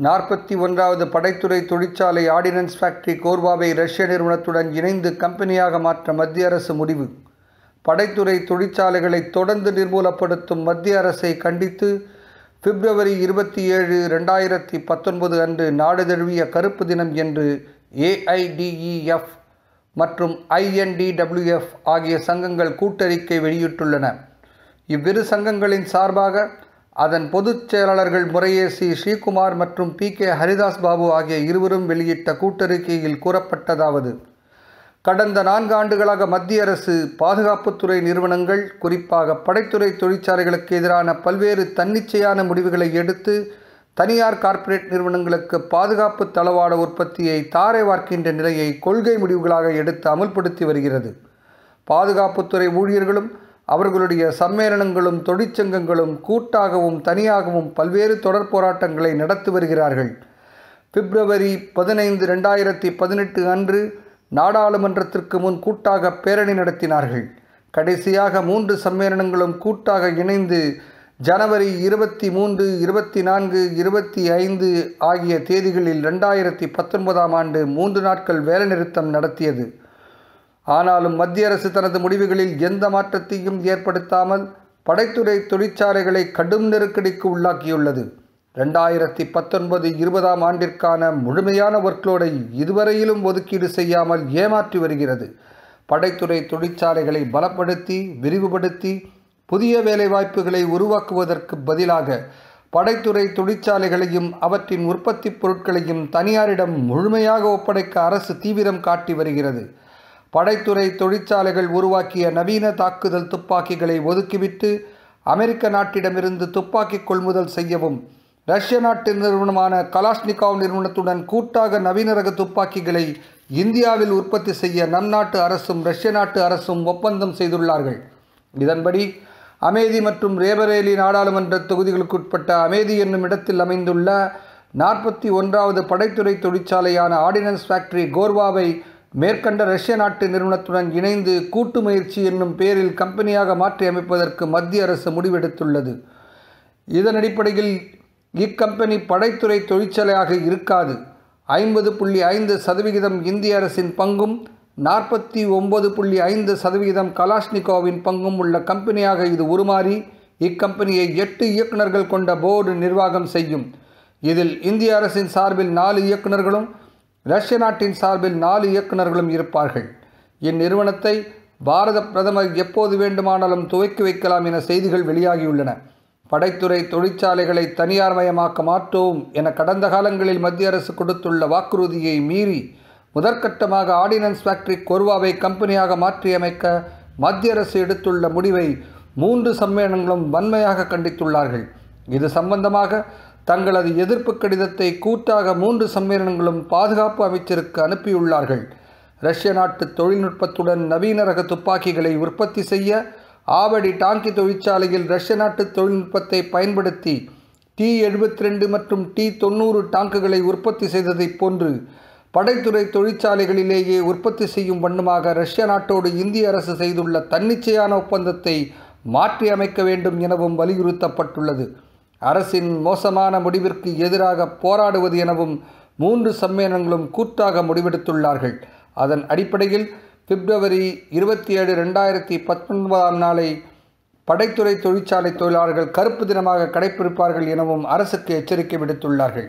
41வது படைத்துறை தொழிற்சாலை ordinance factory கோர்வாவை ரஷ்ய நிறுவனத்துடன் இணைந்து கம்பெனியாக மாற்ற மத்திய அரசு முடிவு. படைத்துறை தொழிற்சாலைகளை தொடர்ந்து நிர்மூலப்படுத்தும் மத்திய அரசை கண்டித்து பிப்ரவரி 27, 2019 அன்று நாடு தழுவிய கருப்பு தினம் என்று AIDEF மற்றும் INDWF ஆகிய சங்கங்கள் கூட்டறிக்கை வெளியிட்டுள்ளன. இவ்விரு சங்கங்களின் சார்பாக அதன் பொதுச் செயலாளர்கள் முறையே ஸ்ரீகுமார் மற்றும் PK ஹரிதாஸ் பாபு ஆகிய இருவரும் வெளியிட்ட கூட்டறிக்கையில் கூறப்பட்டதாவது: கடந்த 4 ஆண்டுகளாக மத்திய அரசு பாதுகாப்புத்துறை நிறுவனங்கள், குறிப்பாக படைத்துறை தொழிற்சாலைகளுக்கு எதிரான பல்வேறு தன்னிச்சையான முடிவுகளை எடுத்து தனியார் கார்ப்பரேட் நிறுவனங்களுக்கு பாதுகாப்பு தளவாட உற்பத்தியை தாரை வார்க்கின்ற நிலையை கொள்கை முடிவுகளாக எடுத்து அமல்படுத்தி வருகிறது. பாதுகாப்புத்துறை ஊழியர்களும் அவர்களுடைய சம்மேளனங்களும் தொழிற்சங்கங்களும் கூட்டாகவும் தனியாகவும் பல்வேறு தொடர் போராட்டங்களை நடத்தி வருகிறார்கள். பிப்ரவரி 15, 2018 அன்று நாடாளுமன்றத்திற்கு முன் கூட்டாக பேரணி நடத்தினார்கள். கடைசியாக 3 சம்மேளனங்களும் கூட்டாக இணைந்து ஜனவரி 23, 24, 25 ஆகிய தேதிகளில் 2019ஆம் ஆண்டு 3 நாட்கள் வேலைநிறுத்தம் நடத்தியது. ஆனாலும் மத்திய அரசு தனது முடிவுகளில் எந்த மாற்றத்தையும் ஏற்படுத்தாமல் படைத்துறை தொழிற்சாலைகளை கடும் நெருக்கடிக்கு உள்ளாக்கியுள்ளது. 2019-20ஆம் ஆண்டிற்கான முழுமையான ஒர்க்லோடை இதுவரையிலும் ஒதுக்கீடு செய்யாமல் ஏமாற்றி வருகிறது. படைத்துறை தொழிற்சாலைகளை பலப்படுத்தி விரிவுபடுத்தி புதிய வேலைவாய்ப்புகளை உருவாக்குவதற்கு பதிலாக படைத்துறை தொழிற்சாலைகளையும் அவற்றின் உற்பத்தி பொருட்களையும் தனியாரிடம் முழுமையாக ஒப்படைக்க அரசு தீவிரம் காட்டி வருகிறது. படைத்துறை தொழிற்சாலைகள் உருவாக்கிய நவீன தாக்குதல் துப்பாக்கிகளை ஒதுக்கிவிட்டு அமெரிக்க நாட்டிடமிருந்து துப்பாக்கி கொள்முதல் செய்யவும், ரஷ்ய நாட்டு நிறுவனமான கலாஷ்னிகாவ் நிறுவனத்துடன் கூட்டாக நவீன ரக துப்பாக்கிகளை இந்தியாவில் உற்பத்தி செய்ய நம் நாட்டு அரசும் ரஷ்ய நாட்டு அரசும் ஒப்பந்தம் செய்துள்ளார்கள். இதன்படி அமேதி மற்றும் ரேபரேலி நாடாளுமன்ற தொகுதிகளுக்குட்பட்ட அமேதி என்னும் இடத்தில் அமைந்துள்ள 41வது படைத்துறை தொழிற்சாலையான ஆர்டினன்ஸ் ஃபேக்டரி கோர்வாவை மேற்கண்ட ரஷ்ய நாட்டு நிறுவனத்துடன் இணைந்து கூட்டு முயற்சி என்னும் பெயரில் கம்பெனியாக மாற்றி அமைப்பதற்கு மத்திய அரசு முடிவெடுத்துள்ளது. இதன் அடிப்படையில் இக்கம்பெனி படைத்துறை தொழிற்சாலையாக இருக்காது. 50.5% இந்திய அரசின் பங்கும் 49.5% கலாஷ்னிகாவின் பங்கும் உள்ள கம்பெனியாக இது உருமாறி இக்கம்பெனியை 8 இயக்குநர்கள் கொண்ட போர்டு நிர்வாகம் செய்யும். இதில் இந்திய அரசின் சார்பில் 4 இயக்குநர்களும் ரஷ்ய நாட்டின் சார்பில் 4 இயக்குநர்களும் இருப்பார்கள். இந்நிறுவனத்தை பாரத பிரதமர் எப்போது வேண்டுமானாலும் துவக்கி வைக்கலாம் என செய்திகள் வெளியாகியுள்ளன. படைத்துறை தொழிற்சாலைகளை தனியார்மயமாக்க மாட்டோம் என கடந்த காலங்களில் மத்திய அரசு கொடுத்துள்ள வாக்குறுதியை மீறி முதற்கட்டமாக ஆர்டினன்ஸ் ஃபேக்டரி கோர்வாவை கம்பெனியாக மாற்றியமைக்க மத்திய அரசு எடுத்துள்ள முடிவை 3 சம்மேளனங்களும் வன்மையாக கண்டித்துள்ளார்கள். இது சம்பந்தமாக தங்களது எதிர்ப்பு கடிதத்தை கூட்டாக 3 சம்மேளனங்களும் பாதுகாப்பு அமைச்சருக்கு அனுப்பியுள்ளார்கள். ரஷ்ய நாட்டு தொழில்நுட்பத்துடன் நவீன ரக துப்பாக்கிகளை உற்பத்தி செய்ய ஆவடி டாங்கி தொழிற்சாலையில் ரஷ்ய நாட்டு தொழில்நுட்பத்தை பயன்படுத்தி T-72 மற்றும் T-90 டாங்குகளை உற்பத்தி செய்ததைப் போன்று படைத்துறை தொழிற்சாலைகளிலேயே உற்பத்தி செய்யும் வண்ணமாக ரஷ்ய நாட்டோடு இந்திய அரசு செய்துள்ள தன்னிச்சையான ஒப்பந்தத்தை மாற்றி அமைக்க வேண்டும் எனவும் வலியுறுத்தப்பட்டுள்ளது. அரசின் மோசமான முடிவிற்கு எதிராக போராடுவது எனவும் 3 சம்மேளனங்களும் கூட்டாக முடிவெடுத்துள்ளார்கள். அதன் அடிப்படையில் பிப்ரவரி 27, 2019ஆம் நாளை படைத்துறை தொழிற்சாலை தொழிலாளர்கள் கருப்பு தினமாக கடைபிடிப்பார்கள் எனவும் அரசுக்கு எச்சரிக்கை விடுத்துள்ளார்கள்.